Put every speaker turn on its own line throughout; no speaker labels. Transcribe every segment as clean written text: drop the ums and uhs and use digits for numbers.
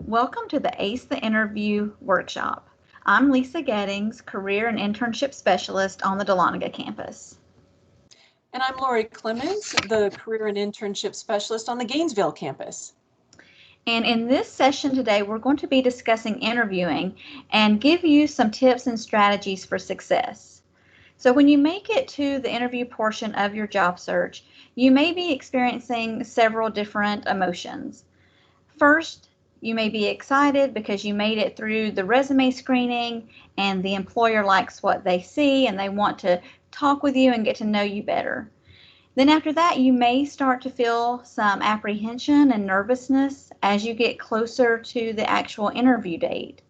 Welcome to the ACE the Interview workshop. I'm Lisa Geddings, Career and Internship Specialist on the Dahlonega campus.
And I'm Lori Cleymans, the Career and Internship Specialist on the Gainesville campus.
And in this session today, we're going to be discussing interviewing and give you some tips and strategies for success. So when you make it to the interview portion of your job search, you may be experiencing several different emotions. First, you may be excited because you made it through the resume screening and the employer likes what they see and they want to talk with you and get to know you better. Then after that, you may start to feel some apprehension and nervousness as you get closer to the actual interview date.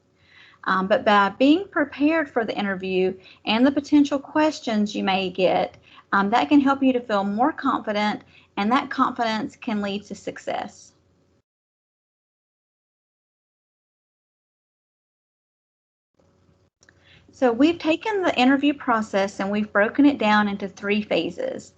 But by being prepared for the interview and the potential questions you may get, that can help you to feel more confident, and that confidence can lead to success. So we've taken the interview process and we've broken it down into 3 phases.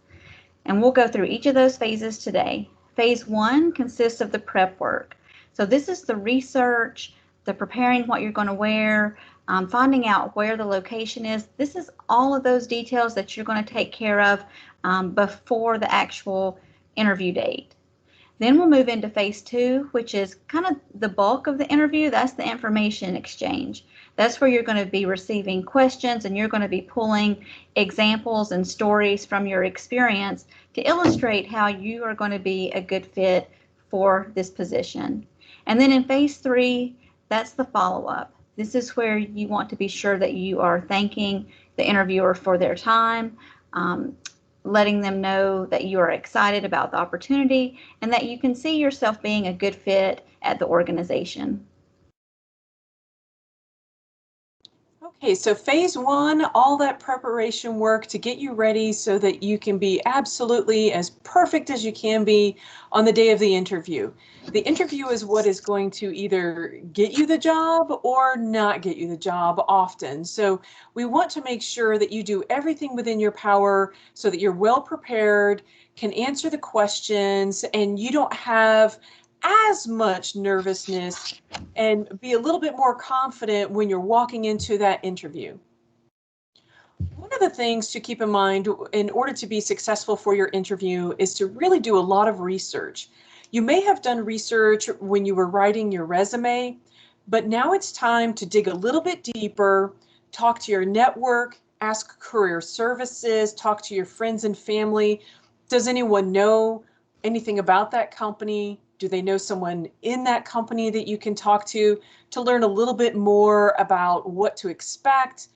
And we'll go through each of those phases today. Phase 1 consists of the prep work. So this is the research, the preparing what you're going to wear, finding out where the location is. This is all of those details that you're going to take care of before the actual interview date. Then we'll move into phase 2, which is kind of the bulk of the interview. That's the information exchange. That's where you're going to be receiving questions and you're going to be pulling examples and stories from your experience to illustrate how you are going to be a good fit for this position. And then in phase 3, that's the follow-up. This is where you want to be sure that you are thanking the interviewer for their time, letting them know that you are excited about the opportunity and that you can see yourself being a good fit at the organization.
Okay, so phase 1, all that preparation work to get you ready so that you can be absolutely as perfect as you can be on the day of the interview. The interview is what is going to either get you the job or not get you the job often. So we want to make sure that you do everything within your power so that you're well prepared, can answer the questions, and you don't have as much nervousness and be a little bit more confident when you're walking into that interview. One of the things to keep in mind in order to be successful for your interview is to really do a lot of research. You may have done research when you were writing your resume, but now it's time to dig a little bit deeper, talk to your network, ask career services, talk to your friends and family. Does anyone know anything about that company? Do they know someone in that company that you can talk to learn a little bit more about what to expect,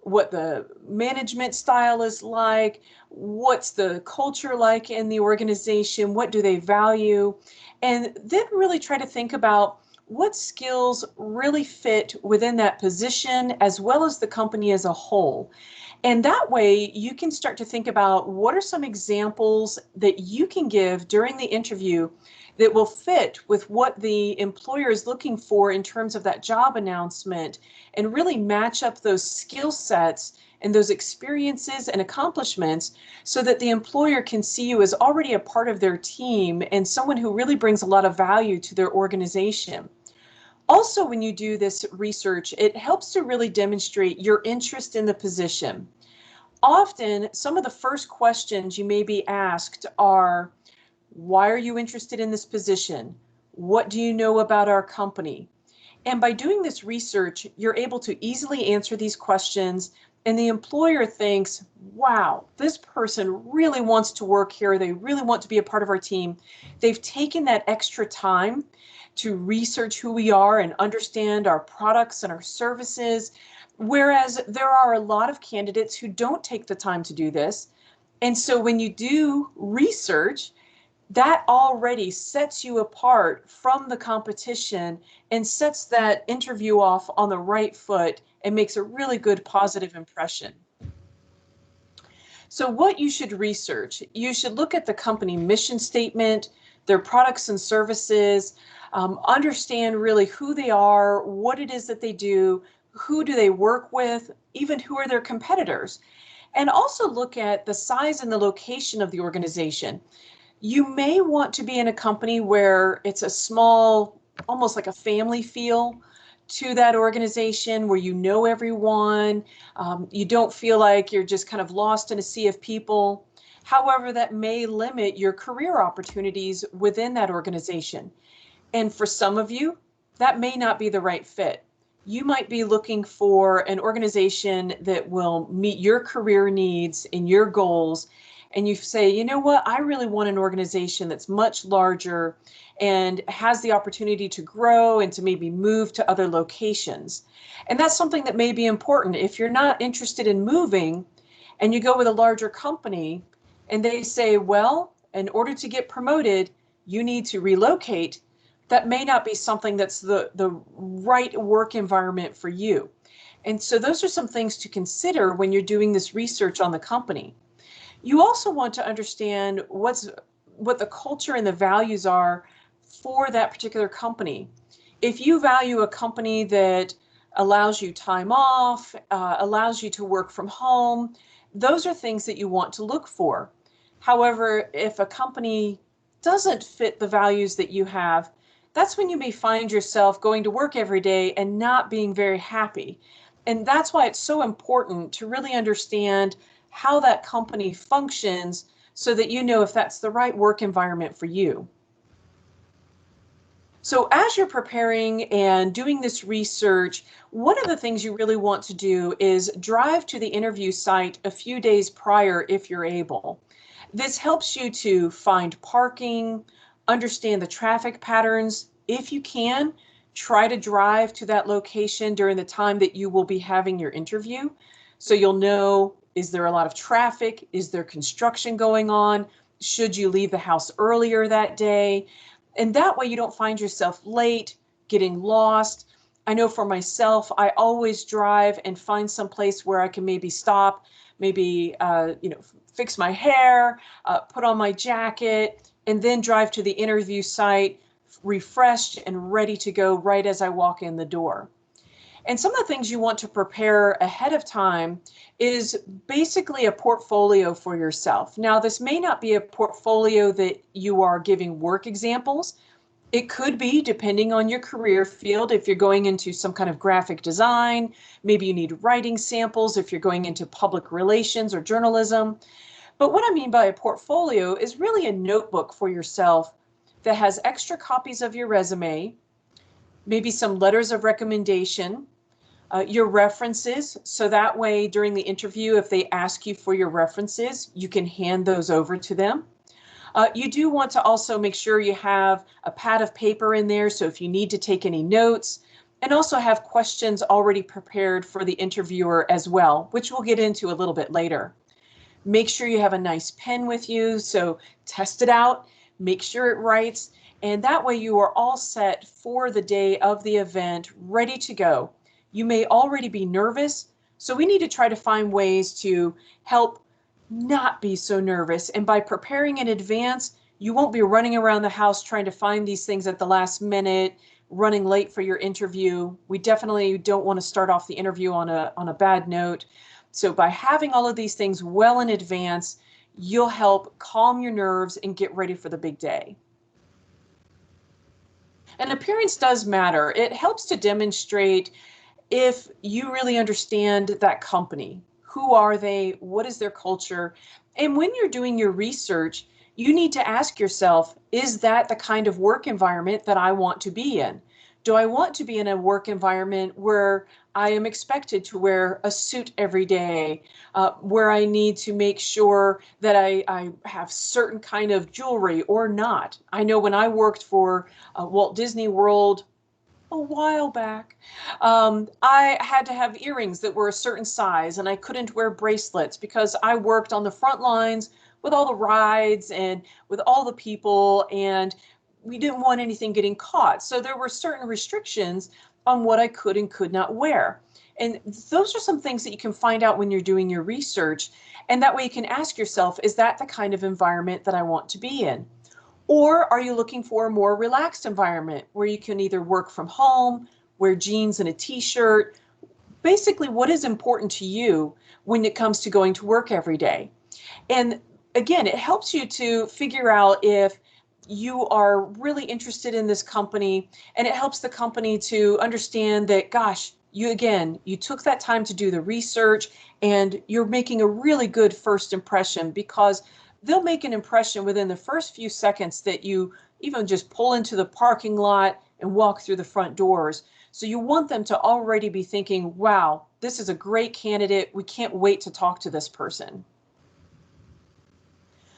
what the management style is like, what's the culture like in the organization, what do they value, and then really try to think about what skills really fit within that position as well as the company as a whole. And that way you can start to think about what are some examples that you can give during the interview that will fit with what the employer is looking for in terms of that job announcement, and really match up those skill sets and those experiences and accomplishments so that the employer can see you as already a part of their team and someone who really brings a lot of value to their organization. Also, when you do this research, it helps to really demonstrate your interest in the position. Often, some of the first questions you may be asked are, why are you interested in this position? What do you know about our company? And by doing this research, you're able to easily answer these questions, and the employer thinks, wow, this person really wants to work here. They really want to be a part of our team. They've taken that extra time to research who we are and understand our products and our services, whereas there are a lot of candidates who don't take the time to do this. And so when you do research, that already sets you apart from the competition and sets that interview off on the right foot and makes a really good positive impression. So what you should research, you should look at the company mission statement, their products and services, understand really who they are, what it is that they do, who do they work with, even who are their competitors, and also look at the size and the location of the organization. You may want to be in a company where it's a small almost like a family feel to that organization where you know everyone. You don't feel like you're just kind of lost in a sea of people. However, that may limit your career opportunities within that organization. And for some of you, that may not be the right fit. You might be looking for an organization that will meet your career needs and your goals. And you say, you know what, I really want an organization that's much larger and has the opportunity to grow and to maybe move to other locations. And that's something that may be important. If you're not interested in moving and you go with a larger company and they say, well, in order to get promoted, you need to relocate, that may not be something that's the right work environment for you. And so those are some things to consider when you're doing this research on the company. You also want to understand what the culture and the values are for that particular company. If you value a company that allows you time off, allows you to work from home, those are things that you want to look for. However, if a company doesn't fit the values that you have, that's when you may find yourself going to work every day and not being very happy. And that's why it's so important to really understand how that company functions so that you know if that's the right work environment for you. So as you're preparing and doing this research, one of the things you really want to do is drive to the interview site a few days prior if you're able. This helps you to find parking, understand the traffic patterns. If you can, try to drive to that location during the time that you will be having your interview. So you'll know, is there a lot of traffic? Is there construction going on? Should you leave the house earlier that day? And that way you don't find yourself late, getting lost. I know for myself, I always drive and find some place where I can maybe stop, maybe fix my hair, put on my jacket, and then drive to the interview site, refreshed and ready to go right as I walk in the door. And some of the things you want to prepare ahead of time is basically a portfolio for yourself. Now, this may not be a portfolio that you are giving work examples. It could be, depending on your career field, if you're going into some kind of graphic design, maybe you need writing samples if you're going into public relations or journalism. But what I mean by a portfolio is really a notebook for yourself that has extra copies of your resume, maybe some letters of recommendation, your references, so that way during the interview, if they ask you for your references, you can hand those over to them. You do want to also make sure you have a pad of paper in there, so if you need to take any notes, and also have questions already prepared for the interviewer as well, which we'll get into a little bit later. Make sure you have a nice pen with you, so test it out, make sure it writes, and that way you are all set for the day of the event, ready to go. You may already be nervous, so we need to try to find ways to help not be so nervous. And by preparing in advance, you won't be running around the house trying to find these things at the last minute, running late for your interview. We definitely don't want to start off the interview on a bad note. So by having all of these things well in advance, you'll help calm your nerves and get ready for the big day. And appearance does matter. It helps to demonstrate if you really understand that company. Who are they? What is their culture? And when you're doing your research, you need to ask yourself, is that the kind of work environment that I want to be in? Do I want to be in a work environment where I am expected to wear a suit every day, where I need to make sure that I have certain kind of jewelry or not? I know when I worked for Walt Disney World a while back, I had to have earrings that were a certain size, and I couldn't wear bracelets because I worked on the front lines with all the rides and with all the people, and we didn't want anything getting caught. So there were certain restrictions on what I could and could not wear. And those are some things that you can find out when you're doing your research. And that way you can ask yourself, is that the kind of environment that I want to be in? Or are you looking for a more relaxed environment where you can either work from home, wear jeans and a t-shirt? Basically, what is important to you when it comes to going to work every day? And again, it helps you to figure out if you are really interested in this company, and it helps the company to understand that, gosh, you took that time to do the research, and you're making a really good first impression, because they'll make an impression within the first few seconds that you even just pull into the parking lot and walk through the front doors. So you want them to already be thinking, wow, this is a great candidate. We can't wait to talk to this person.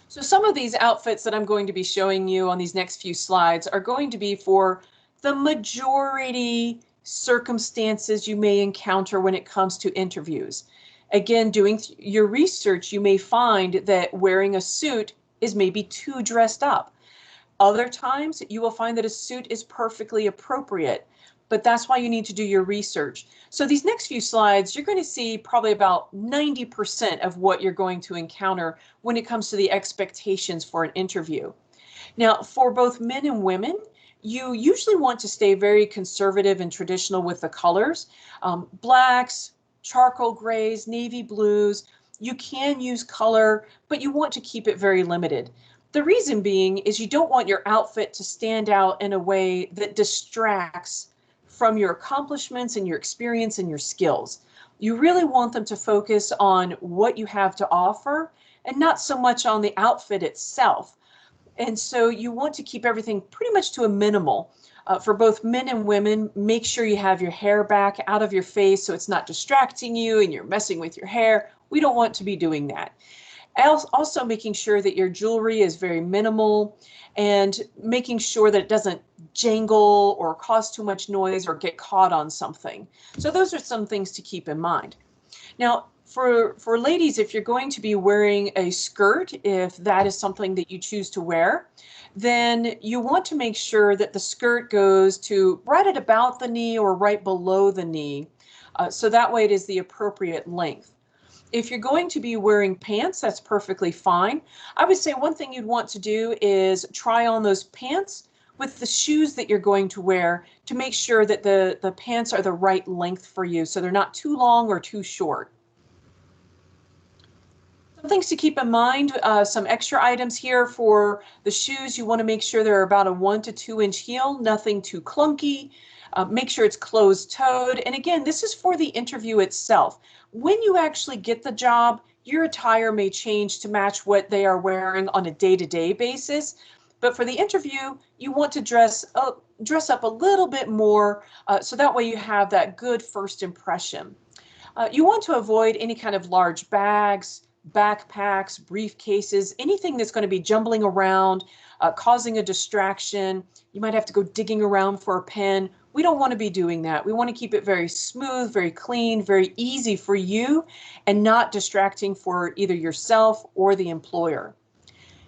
So some of these outfits that I'm going to be showing you on these next few slides are going to be for the majority circumstances you may encounter when it comes to interviews. Again, doing your research, you may find that wearing a suit is maybe too dressed up. Other times you will find that a suit is perfectly appropriate, but that's why you need to do your research. So these next few slides, you're going to see probably about 90% of what you're going to encounter when it comes to the expectations for an interview. Now, for both men and women, you usually want to stay very conservative and traditional with the colors. Blacks, charcoal grays, navy blues. You can use color, but you want to keep it very limited. The reason being is you don't want your outfit to stand out in a way that distracts from your accomplishments and your experience and your skills. You really want them to focus on what you have to offer and not so much on the outfit itself. And so you want to keep everything pretty much to a minimal. For both men and women, make sure you have your hair back out of your face so it's not distracting you and you're messing with your hair. We don't want to be doing that. Also making sure that your jewelry is very minimal, and making sure that it doesn't jangle or cause too much noise or get caught on something. So those are some things to keep in mind. Now, for ladies, if you're going to be wearing a skirt, if that is something that you choose to wear, then you want to make sure that the skirt goes to right at about the knee or right below the knee. So that way it is the appropriate length. If you're going to be wearing pants, that's perfectly fine. I would say one thing you'd want to do is try on those pants with the shoes that you're going to wear to make sure that the pants are the right length for you, so they're not too long or too short. Some things to keep in mind, some extra items here for the shoes. You want to make sure they're about a 1 to 2 inch heel, nothing too clunky. Make sure it's closed-toed. And again, this is for the interview itself. When you actually get the job, your attire may change to match what they are wearing on a day-to-day basis. But for the interview, you want to dress up a little bit more, so that way you have that good first impression. You want to avoid any kind of large bags, backpacks, briefcases, anything that's going to be jumbling around, causing a distraction. You might have to go digging around for a pen. We don't want to be doing that. We want to keep it very smooth, very clean, very easy for you, and not distracting for either yourself or the employer.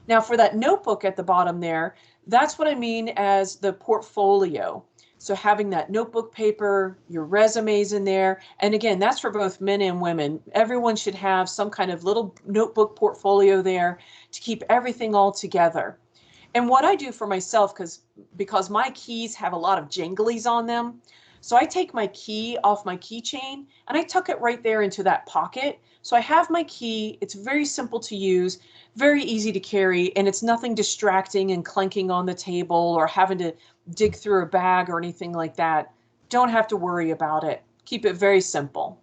Now, for that notebook at the bottom there, that's what I mean as the portfolio. So having that notebook paper, your resumes in there, and again, that's for both men and women. Everyone should have some kind of little notebook portfolio there to keep everything all together. And what I do for myself, because my keys have a lot of janglies on them, so I take my key off my keychain and I tuck it right there into that pocket. So I have my key. It's very simple to use, very easy to carry, and it's nothing distracting and clanking on the table or having to dig through a bag or anything like that. Don't have to worry about it. Keep it very simple.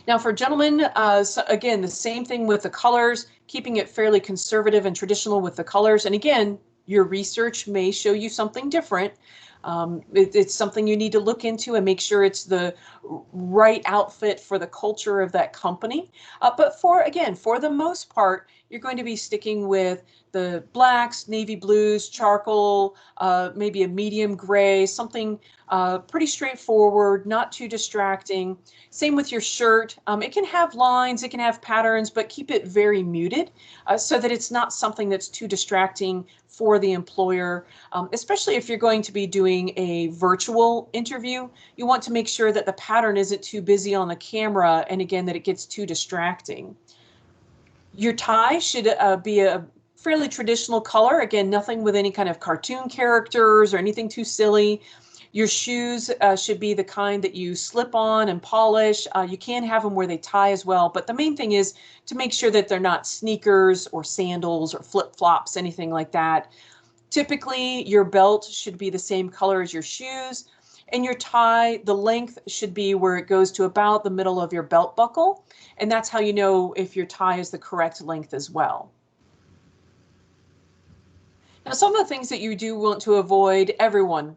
Now for gentlemen, so again, the same thing with the colors, keeping it fairly conservative and traditional with the colors. And again, your research may show you something different. It's something you need to look into and make sure it's the right outfit for the culture of that company. But for the most part, you're going to be sticking with the blacks, navy blues, charcoal, maybe a medium gray, something pretty straightforward, not too distracting. Same with your shirt. It can have lines, it can have patterns, but keep it very muted so that it's not something that's too distracting for the employer, especially if you're going to be doing a virtual interview. You want to make sure that the pattern isn't too busy on the camera, and again, that it gets too distracting. Your tie should be a fairly traditional color. Again, nothing with any kind of cartoon characters or anything too silly. Your shoes should be the kind that you slip on and polish. You can have them where they tie as well, but the main thing is to make sure that they're not sneakers or sandals or flip-flops, anything like that. Typically, your belt should be the same color as your shoes, and your tie, the length should be where it goes to about the middle of your belt buckle, and that's how you know if your tie is the correct length as well. Now, some of the things that you do want to avoid, everyone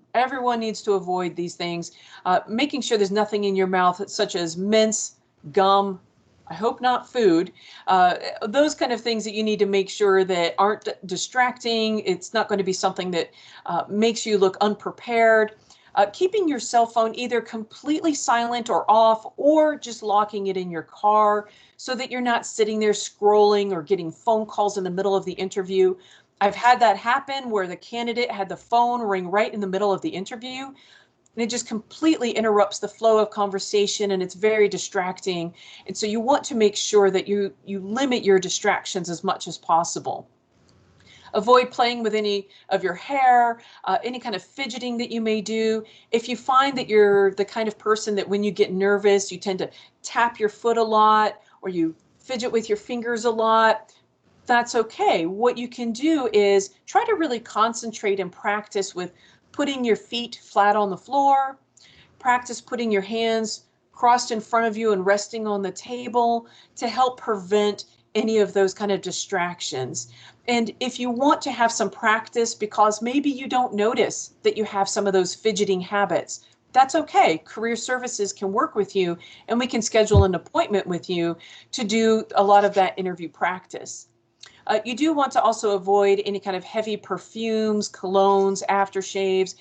needs to avoid these things. Making sure there's nothing in your mouth, such as mints, gum, I hope not food. Those kind of things that you need to make sure that aren't distracting. It's not going to be something that makes you look unprepared. Keeping your cell phone either completely silent or off, or just locking it in your car so that you're not sitting there scrolling or getting phone calls in the middle of the interview. I've had that happen where the candidate had the phone ring right in the middle of the interview, and it just completely interrupts the flow of conversation, and it's very distracting. And so you want to make sure that you limit your distractions as much as possible. Avoid playing with any of your hair, any kind of fidgeting that you may do. If you find that you're the kind of person that when you get nervous, you tend to tap your foot a lot or you fidget with your fingers a lot, that's okay. What you can do is try to really concentrate and practice with putting your feet flat on the floor, practice putting your hands crossed in front of you and resting on the table to help prevent any of those kind of distractions. And if you want to have some practice because maybe you don't notice that you have some of those fidgeting habits, that's okay. Career Services can work with you, and we can schedule an appointment with you to do a lot of that interview practice. You do want to also avoid any kind of heavy perfumes, colognes, aftershaves,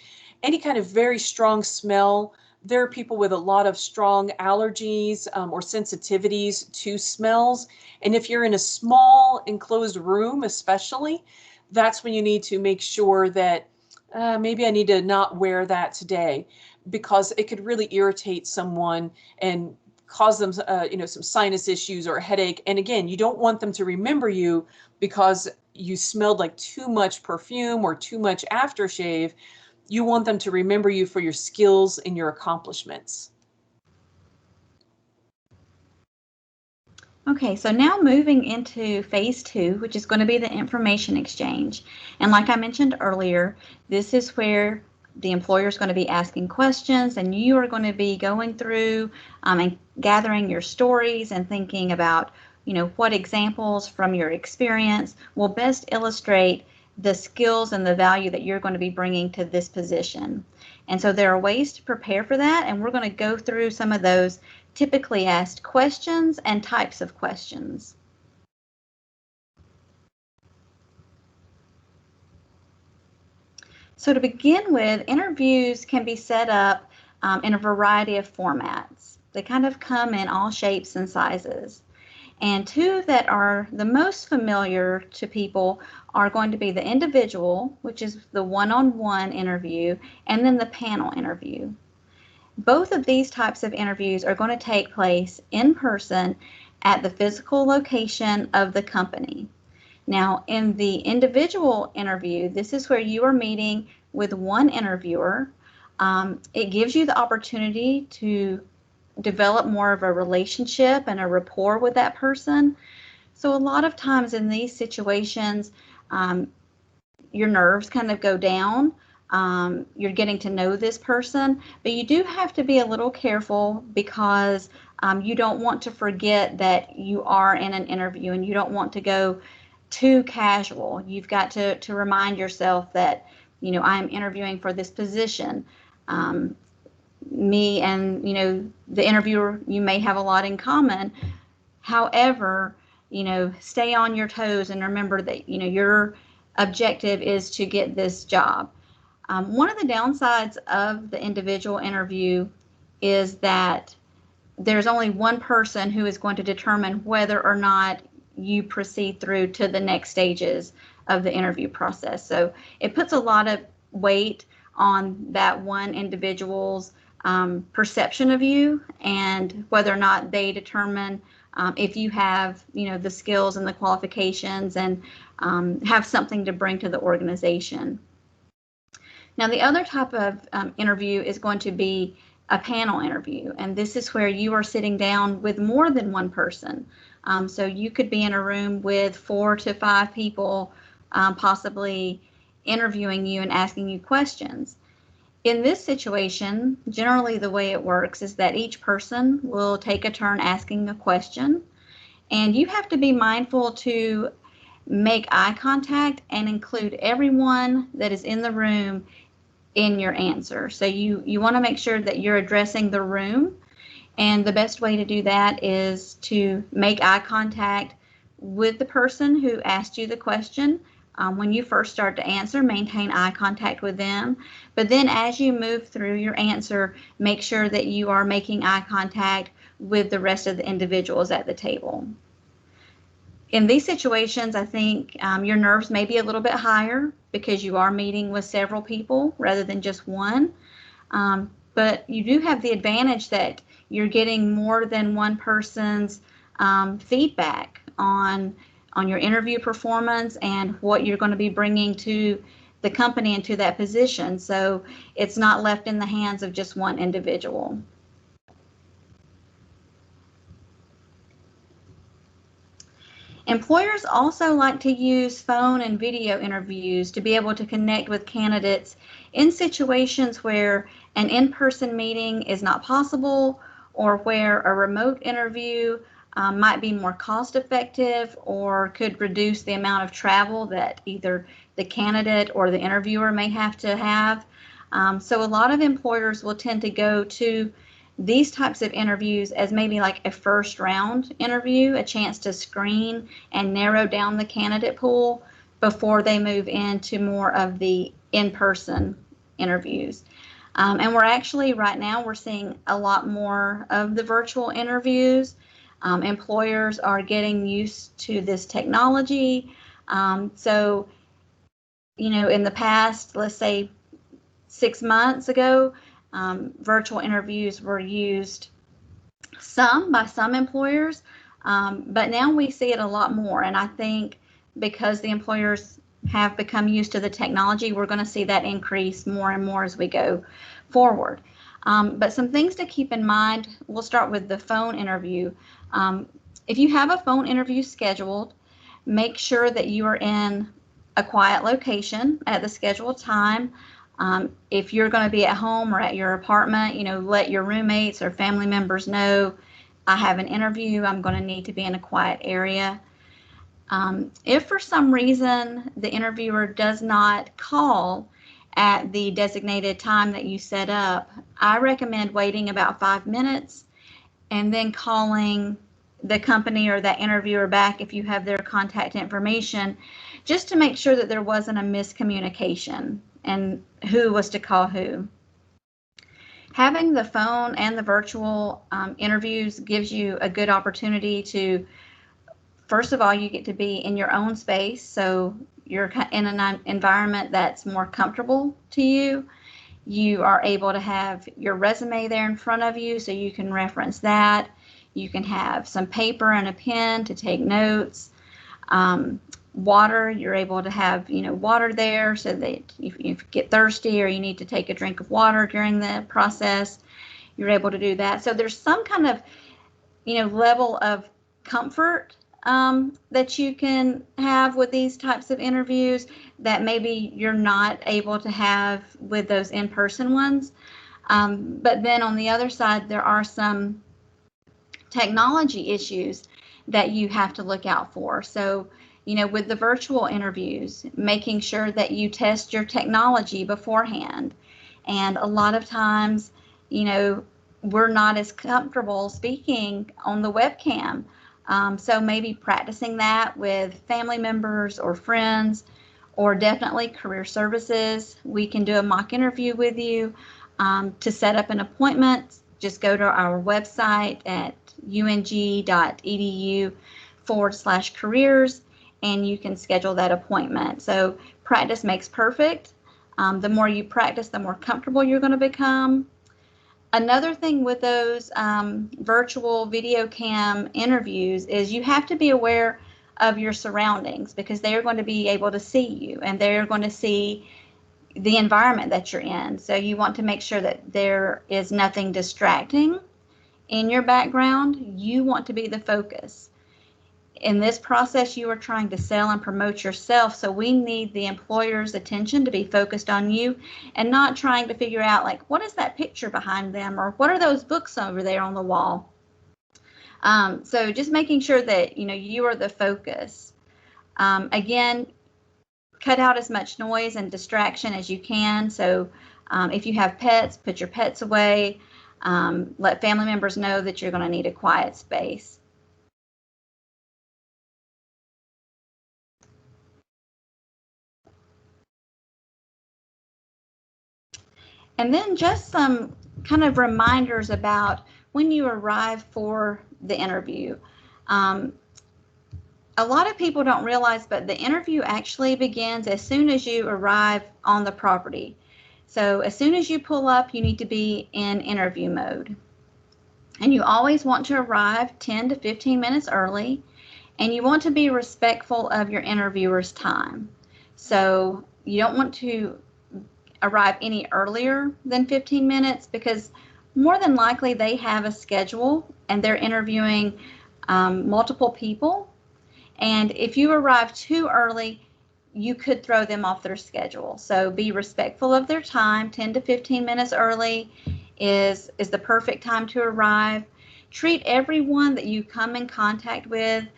any kind of very strong smell. There are people with a lot of strong allergies or sensitivities to smells. And if you're in a small enclosed room, especially, that's when you need to make sure that maybe I need to not wear that today, because it could really irritate someone and cause them some sinus issues or a headache. And again, you don't want them to remember you because you smelled like too much perfume or too much aftershave. You want them to remember you for your skills and your accomplishments.
Okay, so now moving into phase 2, which is going to be the information exchange. And like I mentioned earlier, this is where the employer is going to be asking questions, and you are going to be going through and gathering your stories and thinking about, what examples from your experience will best illustrate the skills and the value that you're going to be bringing to this position. And so there are ways to prepare for that, and we're going to go through some of those typically asked questions and types of questions. So to begin with, interviews can be set up in a variety of formats. They kind of come in all shapes and sizes. And two that are the most familiar to people are going to be the individual, which is the one-on-one interview, and then the panel interview. Both of these types of interviews are going to take place in person at the physical location of the company. Now, in the individual interview, this is where you are meeting with one interviewer. It gives you the opportunity to develop more of a relationship and a rapport with that person. So a lot of times in these situations, your nerves kind of go down. You're getting to know this person, but you do have to be a little careful because you don't want to forget that you are in an interview, and you don't want to go too casual. You've got to remind yourself that, I'm interviewing for this position. Me and, the interviewer, you may have a lot in common. However, stay on your toes and remember that, your objective is to get this job. One of the downsides of the individual interview is that there's only one person who is going to determine whether or not you proceed through to the next stages of the interview process. So it puts a lot of weight on that one individual's perception of you and whether or not they determine if you have, the skills and the qualifications and have something to bring to the organization. Now, the other type of interview is going to be a panel interview, and this is where you are sitting down with more than one person. So you could be in a room with 4 to 5 people, possibly interviewing you and asking you questions. In this situation, generally the way it works is that each person will take a turn asking a question, and you have to be mindful to make eye contact and include everyone that is in the room in your answer. So you want to make sure that you're addressing the room, and the best way to do that is to make eye contact with the person who asked you the question. When you first start to answer, maintain eye contact with them. But then as you move through your answer, make sure that you are making eye contact with the rest of the individuals at the table. In these situations, I think your nerves may be a little bit higher because you are meeting with several people rather than just one. But you do have the advantage that you're getting more than one person's feedback on your interview performance and what you're going to be bringing to the company and to that position. So it's not left in the hands of just one individual. Employers also like to use phone and video interviews to be able to connect with candidates in situations where an in-person meeting is not possible, or where a remote interview might be more cost effective or could reduce the amount of travel that either the candidate or the interviewer may have to have. So a lot of employers will tend to go to these types of interviews as maybe like a first round interview, a chance to screen and narrow down the candidate pool before they move into more of the in-person interviews. And we're actually right now we're seeing a lot more of the virtual interviews. Employers are getting used to this technology. So, in the past, let's say 6 months ago, virtual interviews were used by some employers, but now we see it a lot more. And I think because the employers have become used to the technology, we're going to see that increase more and more as we go forward. But some things to keep in mind, we'll start with the phone interview. If you have a phone interview scheduled, make sure that you are in a quiet location at the scheduled time. If you're going to be at home or at your apartment, let your roommates or family members know, I have an interview, I'm going to need to be in a quiet area. If for some reason the interviewer does not call at the designated time that you set up, I recommend waiting about 5 minutes and then calling the company or that interviewer back if you have their contact information, just to make sure that there wasn't a miscommunication and who was to call who. Having the phone and the virtual interviews gives you a good opportunity to, first of all, you get to be in your own space, so you're in an environment that's more comfortable to you. You are able to have your resume there in front of you, so you can reference that. You can have some paper and a pen to take notes. Water, you're able to have, water there so that if you get thirsty or you need to take a drink of water during the process, you're able to do that. So there's some kind of, level of comfort that you can have with these types of interviews that maybe you're not able to have with those in-person ones. But then on the other side, there are some technology issues that you have to look out for. So, with the virtual interviews, making sure that you test your technology beforehand. And a lot of times, we're not as comfortable speaking on the webcam. So maybe practicing that with family members or friends, or definitely career services. We can do a mock interview with you. To set up an appointment, just go to our website at ung.edu/careers, and you can schedule that appointment. So practice makes perfect. The more you practice, the more comfortable you're going to become. Another thing with those virtual video cam interviews is you have to be aware of your surroundings, because they are going to be able to see you, and they're going to see the environment that you're in. So you want to make sure that there is nothing distracting in your background. You want to be the focus. In this process, you are trying to sell and promote yourself. So we need the employer's attention to be focused on you and not trying to figure out, like, what is that picture behind them, or what are those books over there on the wall? So just making sure that, you are the focus. Again, cut out as much noise and distraction as you can. So if you have pets, put your pets away. Let family members know that you're going to need a quiet space. And then just some kind of reminders about when you arrive for the interview. A lot of people don't realize, but the interview actually begins as soon as you arrive on the property. So as soon as you pull up, you need to be in interview mode. And you always want to arrive 10 to 15 minutes early, and you want to be respectful of your interviewer's time. So you don't want to arrive any earlier than 15 minutes because more than likely they have a schedule and they're interviewing multiple people. And if you arrive too early, you could throw them off their schedule. So be respectful of their time. 10 to 15 minutes early is the perfect time to arrive. Treat everyone that you come in contact with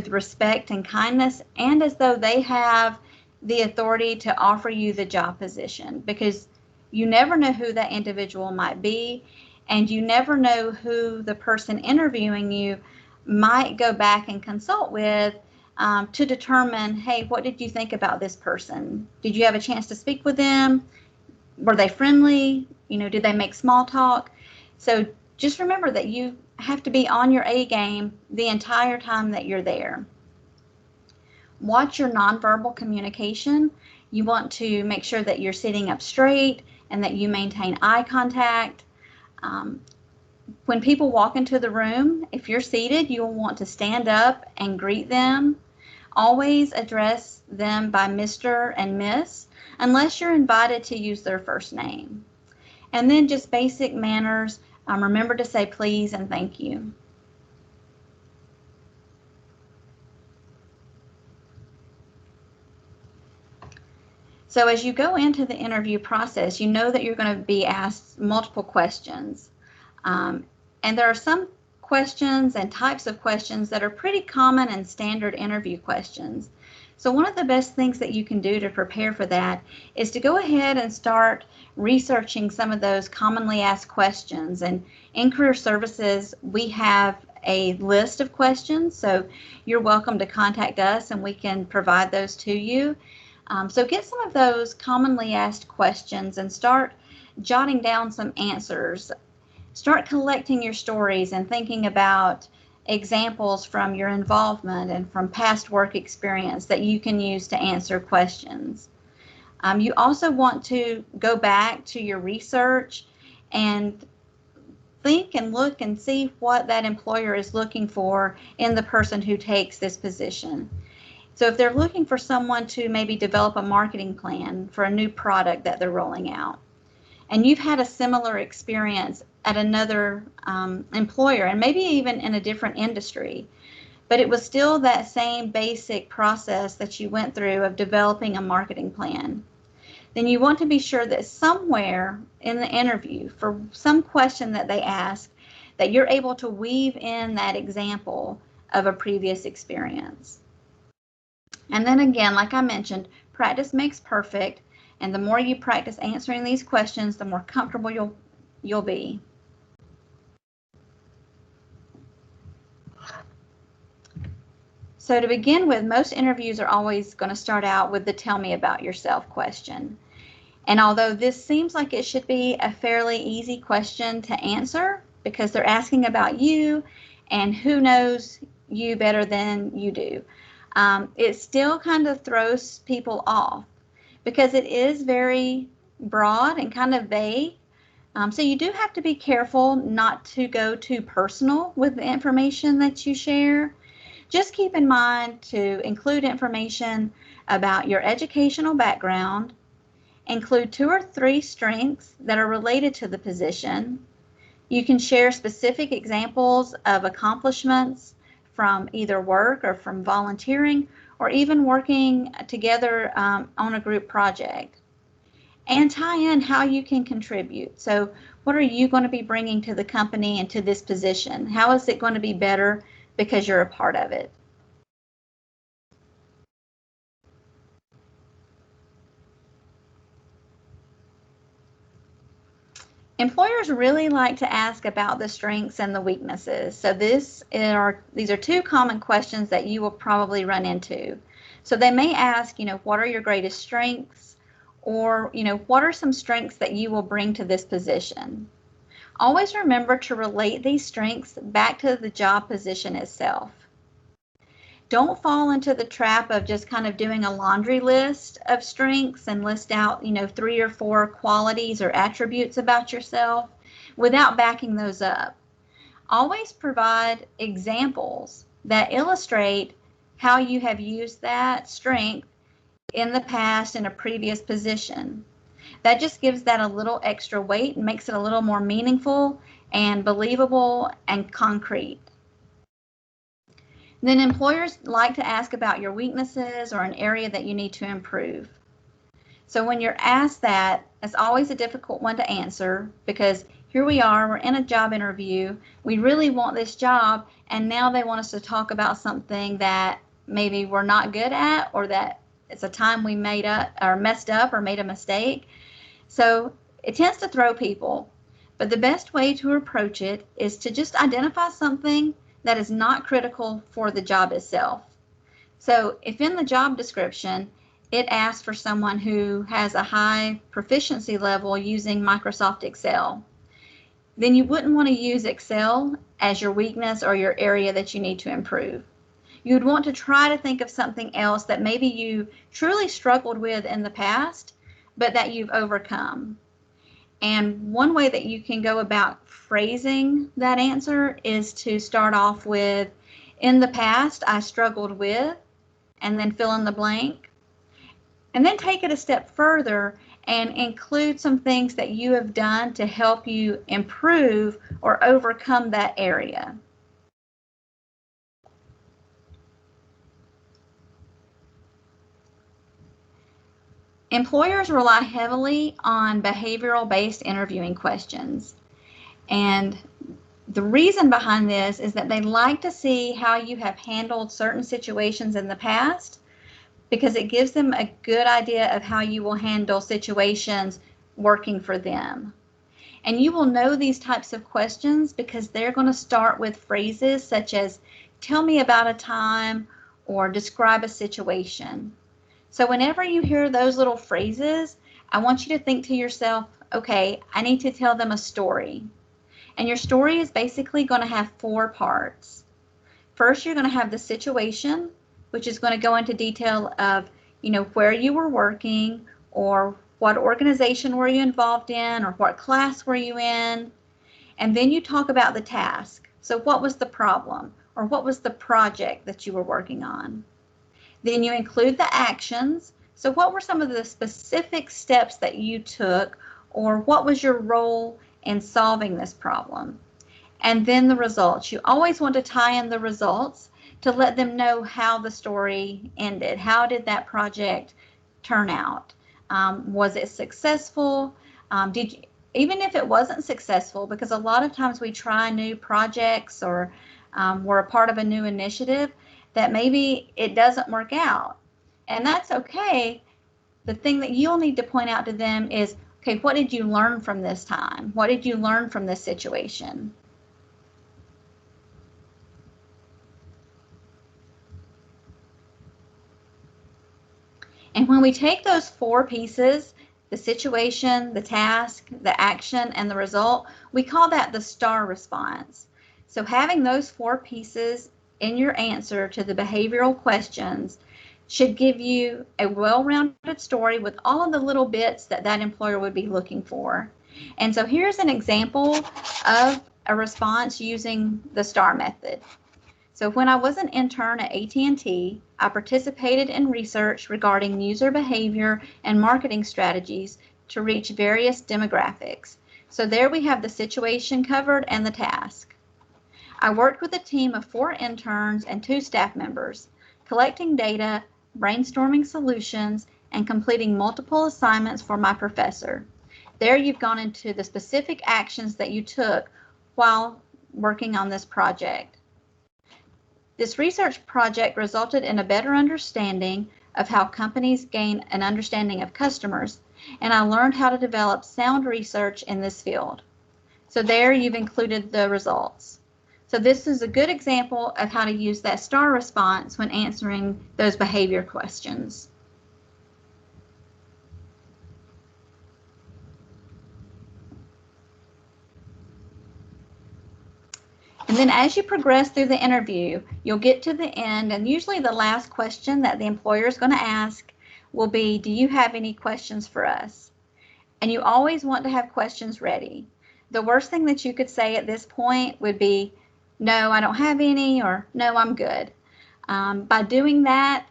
respect and kindness, and as though they have the authority to offer you the job position, because you never know who that individual might be, and you never know who the person interviewing you might go back and consult with to determine, hey, what did you think about this person? Did you have a chance to speak with them? Were they friendly? Did they make small talk? So just remember that you have to be on your A game the entire time that you're there. Watch your nonverbal communication. You want to make sure that you're sitting up straight and that you maintain eye contact. When people walk into the room, if you're seated, you'll want to stand up and greet them. Always address them by Mr. and Miss, unless you're invited to use their first name. And then just basic manners. Remember to say please and thank you. So as you go into the interview process, you know that you're going to be asked multiple questions. And there are some questions and types of questions that are pretty common and standard interview questions. So one of the best things that you can do to prepare for that is to go ahead and start researching some of those commonly asked questions. And in Career Services, we have a list of questions, so you're welcome to contact us and we can provide those to you. So get some of those commonly asked questions and start jotting down some answers. Start collecting your stories and thinking about examples from your involvement and from past work experience that you can use to answer questions. You also want to go back to your research and think and look and see what that employer is looking for in the person who takes this position. So if they're looking for someone to maybe develop a marketing plan for a new product that they're rolling out, and you've had a similar experience at another employer, and maybe even in a different industry, but it was still that same basic process that you went through of developing a marketing plan, then you want to be sure that somewhere in the interview, for some question that they ask, that you're able to weave in that example of a previous experience. And then again, like I mentioned, practice makes perfect. And the more you practice answering these questions, the more comfortable you'll be. So to begin with, most interviews are always going to start out with the tell me about yourself question. And although this seems like it should be a fairly easy question to answer because they're asking about you and who knows you better than you do, it still kind of throws people off because it is very broad and kind of vague. So you do have to be careful not to go too personal with the information that you share. Just keep in mind to include information about your educational background Include 2 or 3 strengths that are related to the position. You can share specific examples of accomplishments from either work or from volunteering or even working together on a group project. And tie in how you can contribute. So what are you going to be bringing to the company and to this position? How is it going to be better because you're a part of it? Employers really like to ask about the strengths and the weaknesses. So these are 2 common questions that you will probably run into. So they may ask, what are your greatest strengths? Or, what are some strengths that you will bring to this position? Always remember to relate these strengths back to the job position itself. Don't fall into the trap of just kind of doing a laundry list of strengths and list out, 3 or 4 qualities or attributes about yourself without backing those up. Always provide examples that illustrate how you have used that strength in the past in a previous position. That just gives that a little extra weight and makes it a little more meaningful and believable and concrete. Then employers like to ask about your weaknesses or an area that you need to improve. So when you're asked that, it's always a difficult one to answer because here we are, we're in a job interview, we really want this job, and now they want us to talk about something that maybe we're not good at or that it's a time we made up or messed up or made a mistake. So it tends to throw people, but the best way to approach it is to just identify something that is not critical for the job itself. So if in the job description it asks for someone who has a high proficiency level using Microsoft Excel, then you wouldn't want to use Excel as your weakness or your area that you need to improve. You would want to try to think of something else that maybe you truly struggled with in the past, but that you've overcome. And one way that you can go about phrasing that answer is to start off with, in the past, I struggled with, and then fill in the blank. And then take it a step further and include some things that you have done to help you improve or overcome that area. Employers rely heavily on behavioral-based interviewing questions. And the reason behind this is that they like to see how you have handled certain situations in the past because it gives them a good idea of how you will handle situations working for them. And you will know these types of questions because they're going to start with phrases such as, tell me about a time, or describe a situation. So whenever you hear those little phrases, I want you to think to yourself, okay, I need to tell them a story. And your story is basically going to have 4 parts. First, you're going to have the situation, which is going to go into detail of, where you were working, or what organization were you involved in, or what class were you in. And then you talk about the task. So what was the problem, or what was the project that you were working on? Then you include the actions. So what were some of the specific steps that you took, or what was your role in solving this problem? And then the results. You always want to tie in the results to let them know how the story ended. How did that project turn out? Was it successful? Even if it wasn't successful, because a lot of times we try new projects or we're a part of a new initiative, that maybe it doesn't work out. And that's okay. The thing that you'll need to point out to them is, okay, what did you learn from this time? What did you learn from this situation? And when we take those 4 pieces, the situation, the task, the action, and the result, we call that the STAR response. So having those 4 pieces in your answer to the behavioral questions should give you a well-rounded story with all of the little bits that that employer would be looking for. And so here's an example of a response using the STAR method. So when I was an intern at AT&T, I participated in research regarding user behavior and marketing strategies to reach various demographics. So there we have the situation covered and the task. I worked with a team of 4 interns and 2 staff members, collecting data, brainstorming solutions, and completing multiple assignments for my professor. There you've gone into the specific actions that you took while working on this project. This research project resulted in a better understanding of how companies gain an understanding of customers, and I learned how to develop sound research in this field. So there you've included the results. So this is a good example of how to use that STAR response when answering those behavior questions. And then as you progress through the interview, you'll get to the end, and usually the last question that the employer is going to ask will be, do you have any questions for us? And you always want to have questions ready. The worst thing that you could say at this point would be, no, I don't have any, or no, I'm good. By doing that,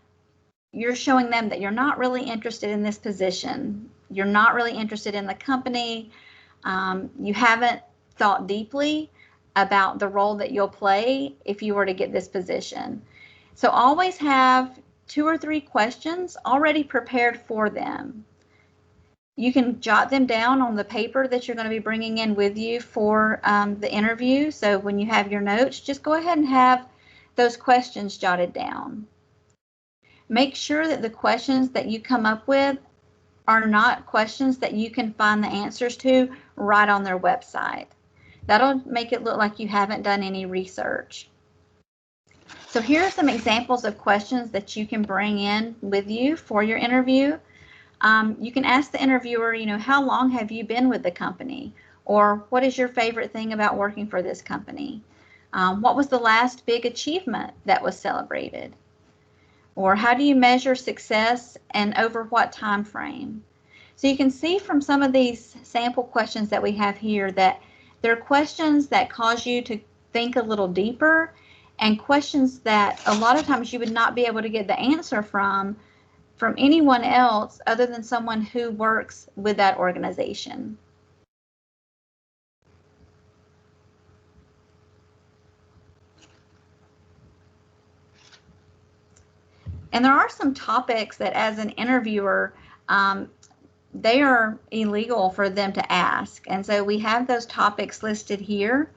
you're showing them that you're not really interested in this position. You're not really interested in the company. You haven't thought deeply about the role that you'll play if you were to get this position. So always have 2 or 3 questions already prepared for them. You can jot them down on the paper that you're going to be bringing in with you for the interview. So when you have your notes, just go ahead and have those questions jotted down. Make sure that the questions that you come up with are not questions that you can find the answers to right on their website. That'll make it look like you haven't done any research. So here are some examples of questions that you can bring in with you for your interview. You can ask the interviewer, how long have you been with the company? Or what is your favorite thing about working for this company? What was the last big achievement that was celebrated? Or how do you measure success and over what time frame? So you can see from some of these sample questions that we have here that they're questions that cause you to think a little deeper, and questions that a lot of times you would not be able to get the answer from anyone else other than someone who works with that organization. And there are some topics that as an interviewer, they are illegal for them to ask. And so we have those topics listed here.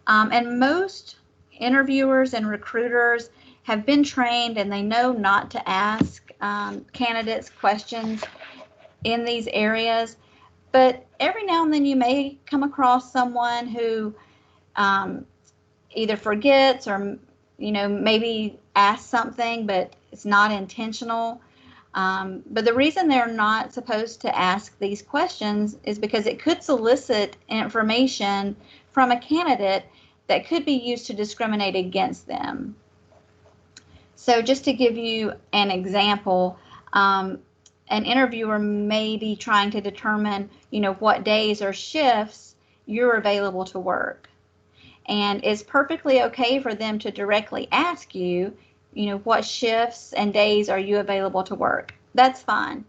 And most interviewers and recruiters have been trained and they know not to ask candidates questions in these areas. But every now and then you may come across someone who either forgets or, maybe asks something, but it's not intentional. But the reason they're not supposed to ask these questions is because it could solicit information from a candidate that could be used to discriminate against them. So just to give you an example, an interviewer may be trying to determine, what days or shifts you're available to work. And it's perfectly okay for them to directly ask you, what shifts and days are you available to work? That's fine.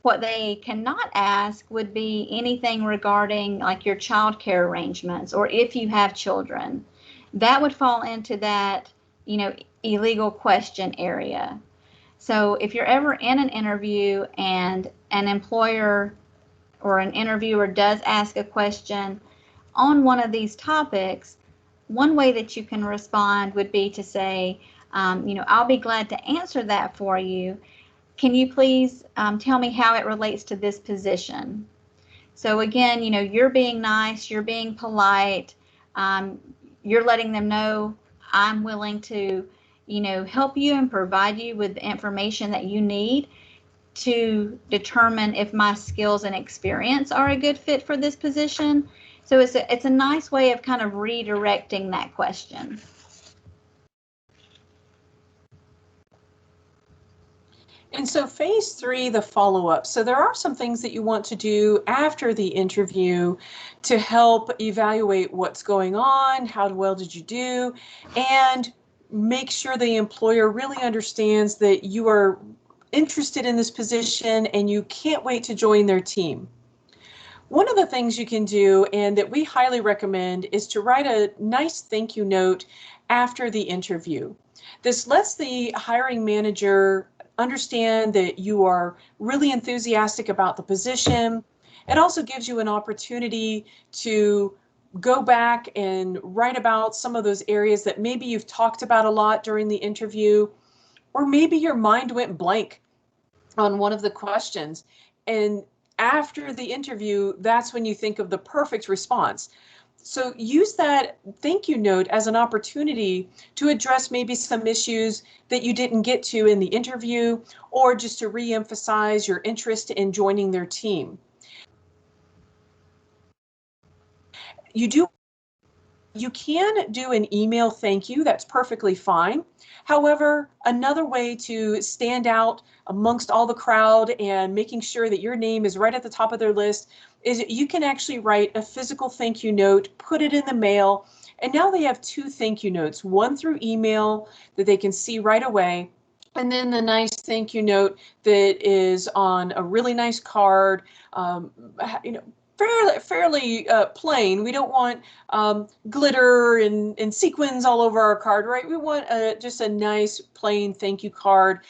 What they cannot ask would be anything regarding like your child care arrangements or if you have children. That would fall into that, illegal question area. So if you're ever in an interview and an employer or an interviewer does ask a question on one of these topics, one way that you can respond would be to say, I'll be glad to answer that for you. Can you please tell me how it relates to this position? So again, you're being nice, you're being polite, you're letting them know I'm willing to, help you and provide you with the information that you need to determine if my skills and experience are a good fit for this position. So it's a nice way of kind of redirecting that question.
And so phase 3, the follow-up. So there are some things that you want to do after the interview to help evaluate what's going on, how well did you do, and make sure the employer really understands that you are interested in this position and you can't wait to join their team. One of the things you can do, and that we highly recommend, is to write a nice thank you note after the interview. This lets the hiring manager understand that you are really enthusiastic about the position. It also gives you an opportunity to go back and write about some of those areas that maybe you've talked about a lot during the interview, or maybe your mind went blank on one of the questions. And after the interview, that's when you think of the perfect response. So use that thank you note as an opportunity to address maybe some issues that you didn't get to in the interview, or just to reemphasize your interest in joining their team. You can do an email thank you. That's perfectly fine. However, another way to stand out amongst all the crowd and making sure that your name is right at the top of their list is you can actually write a physical thank you note, put it in the mail, and now they have two thank you notes, one through email that they can see right away, and then the nice thank you note that is on a really nice card, um, you know, fairly plain. We don't want glitter and sequins all over our card, right? We want just a nice plain thank you card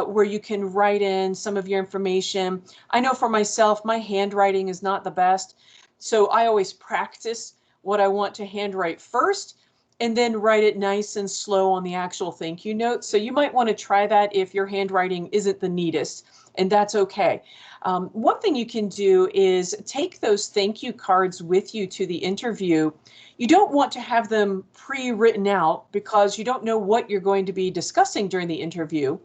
where you can write in some of your information. I know for myself, my handwriting is not the best, so I always practice what I want to handwrite first and then write it nice and slow on the actual thank you note. So you might want to try that if your handwriting isn't the neatest, and that's okay. One thing you can do is take those thank you cards with you to the interview. You don't want to have them pre-written out because you don't know what you're going to be discussing during the interview.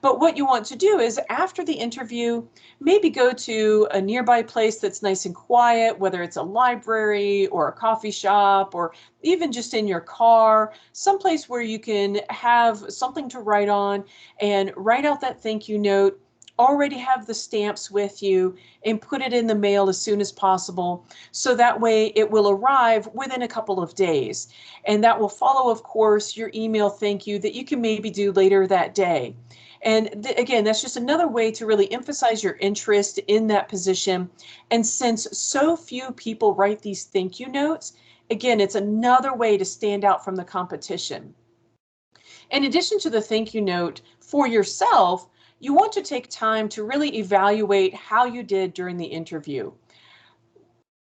But what you want to do is after the interview, maybe go to a nearby place that's nice and quiet, whether it's a library or a coffee shop or even just in your car, someplace where you can have something to write on and write out that thank you note, already have the stamps with you, and put it in the mail as soon as possible. So that way it will arrive within a couple of days. And that will follow, of course, your email thank you that you can maybe do later that day. And again, that's just another way to really emphasize your interest in that position. And since so few people write these thank you notes, again, it's another way to stand out from the competition. In addition to the thank you note for yourself, you want to take time to really evaluate how you did during the interview.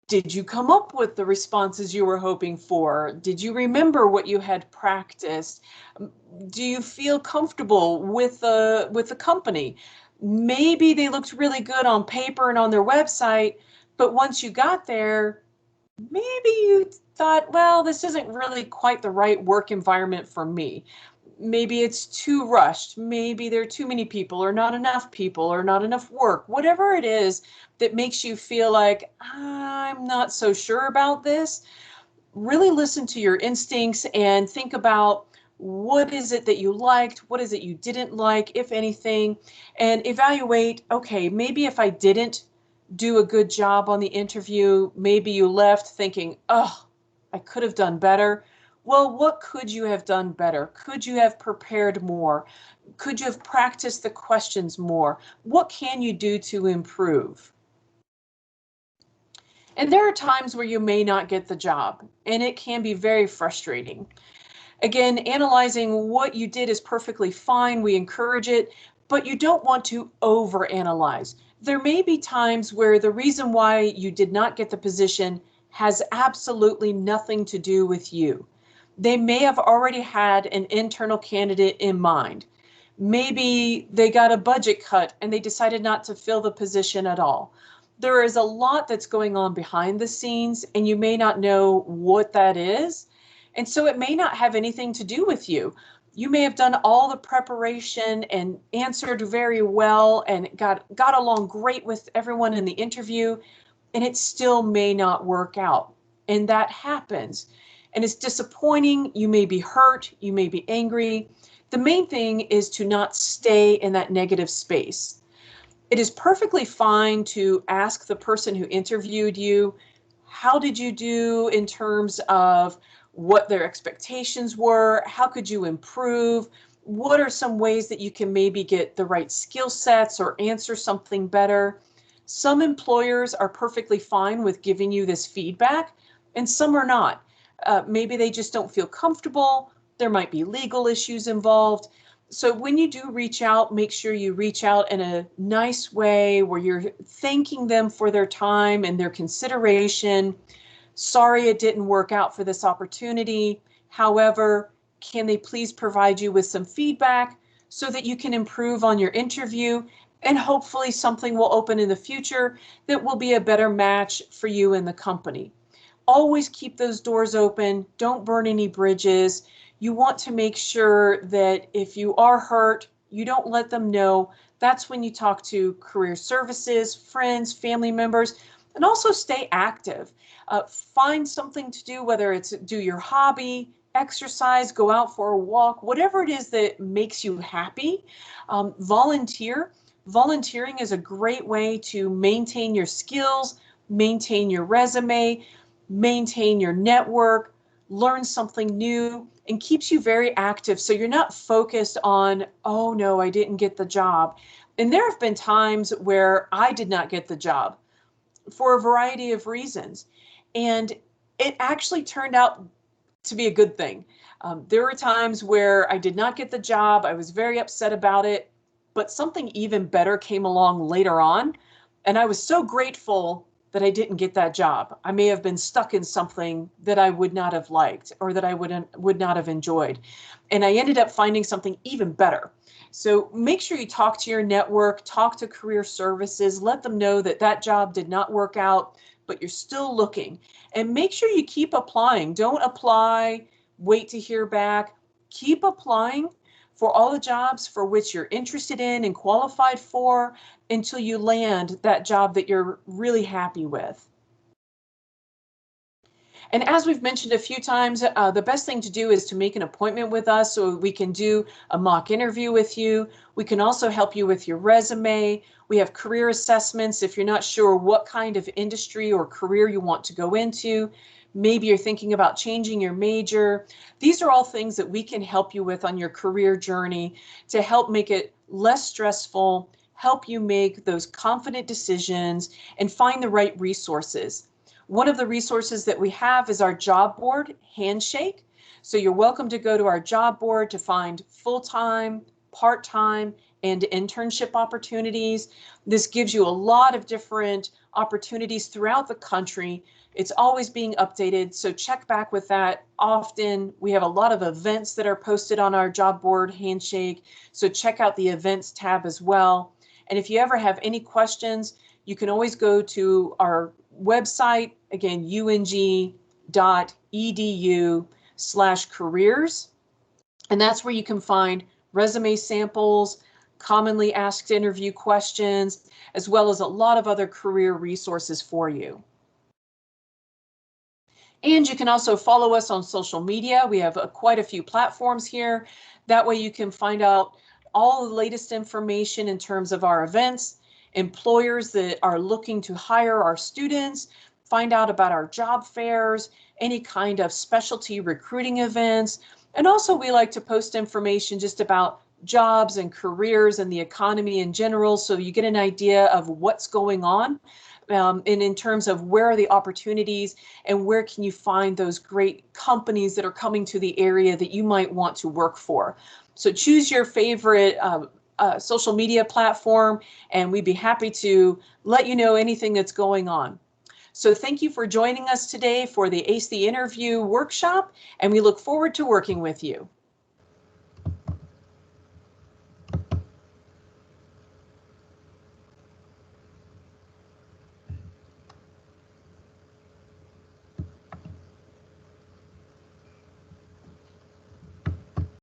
Did you come up with the responses you were hoping for? Did you remember what you had practiced? Do you feel comfortable with the company? Maybe they looked really good on paper and on their website, but once you got there, maybe you thought, well, this isn't really quite the right work environment for me. Maybe it's too rushed. Maybe there are too many people or not enough work, whatever it is that makes you feel like I'm not so sure about this. Really listen to your instincts and think about what is it that you liked, what is it you didn't like, if anything, and evaluate, okay, maybe if I didn't do a good job on the interview, maybe you left thinking, oh, I could have done better. Well, what could you have done better? Could you have prepared more? Could you have practiced the questions more? What can you do to improve? And there are times where you may not get the job, and it can be very frustrating. Again, analyzing what you did is perfectly fine. We encourage it, but you don't want to overanalyze. There may be times where the reason why you did not get the position has absolutely nothing to do with you. They may have already had an internal candidate in mind. Maybe they got a budget cut and they decided not to fill the position at all. There is a lot that's going on behind the scenes, and you may not know what that is. And so it may not have anything to do with you. You may have done all the preparation and answered very well and got along great with everyone in the interview, and it still may not work out. And that happens. And it's disappointing. You may be hurt. You may be angry. The main thing is to not stay in that negative space. It is perfectly fine to ask the person who interviewed you, how did you do in terms of what their expectations were? How could you improve? What are some ways that you can maybe get the right skill sets or answer something better? Some employers are perfectly fine with giving you this feedback, and some are not. Maybe they just don't feel comfortable. There might be legal issues involved. So when you do reach out, make sure you reach out in a nice way where you're thanking them for their time and their consideration. Sorry it didn't work out for this opportunity. However, can they please provide you with some feedback so that you can improve on your interview, and hopefully something will open in the future that will be a better match for you and the company. Always keep those doors open. Don't burn any bridges. You want to make sure that if you are hurt, you don't let them know. That's when you talk to career services, friends, family members, and also stay active. Find something to do, whether it's do your hobby, exercise, go out for a walk, whatever it is that makes you happy. Volunteer. Volunteering is a great way to maintain your skills, maintain your resume, maintain your network, learn something new, and keeps you very active. So you're not focused on, oh no, I didn't get the job. And there have been times where I did not get the job for a variety of reasons. And it actually turned out to be a good thing. There were times where I did not get the job. I was very upset about it, but something even better came along later on. And I was so grateful that I didn't get that job. I may have been stuck in something that I would not have liked or that I would not have enjoyed. And I ended up finding something even better. So make sure you talk to your network, talk to career services, let them know that that job did not work out, but you're still looking. And make sure you keep applying. Don't apply, wait to hear back. Keep applying for all the jobs for which you're interested in and qualified for until you land that job that you're really happy with. And as we've mentioned a few times, the best thing to do is to make an appointment with us so we can do a mock interview with you. We can also help you with your resume. We have career assessments if you're not sure what kind of industry or career you want to go into. Maybe you're thinking about changing your major. These are all things that we can help you with on your career journey to help make it less stressful, help you make those confident decisions, and find the right resources. One of the resources that we have is our job board, Handshake. So you're welcome to go to our job board to find full-time, part-time, and internship opportunities. This gives you a lot of different opportunities throughout the country. It's always being updated, so check back with that often. We have a lot of events that are posted on our job board, Handshake, so check out the events tab as well. And if you ever have any questions, you can always go to our website, again, ung.edu/careers. And that's where you can find resume samples, commonly asked interview questions, as well as a lot of other career resources for you. And you can also follow us on social media. We have quite a few platforms here. That way you can find out all the latest information in terms of our events, employers that are looking to hire our students, find out about our job fairs, any kind of specialty recruiting events. And also we like to post information just about jobs and careers and the economy in general, so you get an idea of what's going on. And in terms of where are the opportunities and where can you find those great companies that are coming to the area that you might want to work for. So choose your favorite social media platform, and we'd be happy to let you know anything that's going on. So thank you for joining us today for the Ace the Interview workshop, and we look forward to working with you.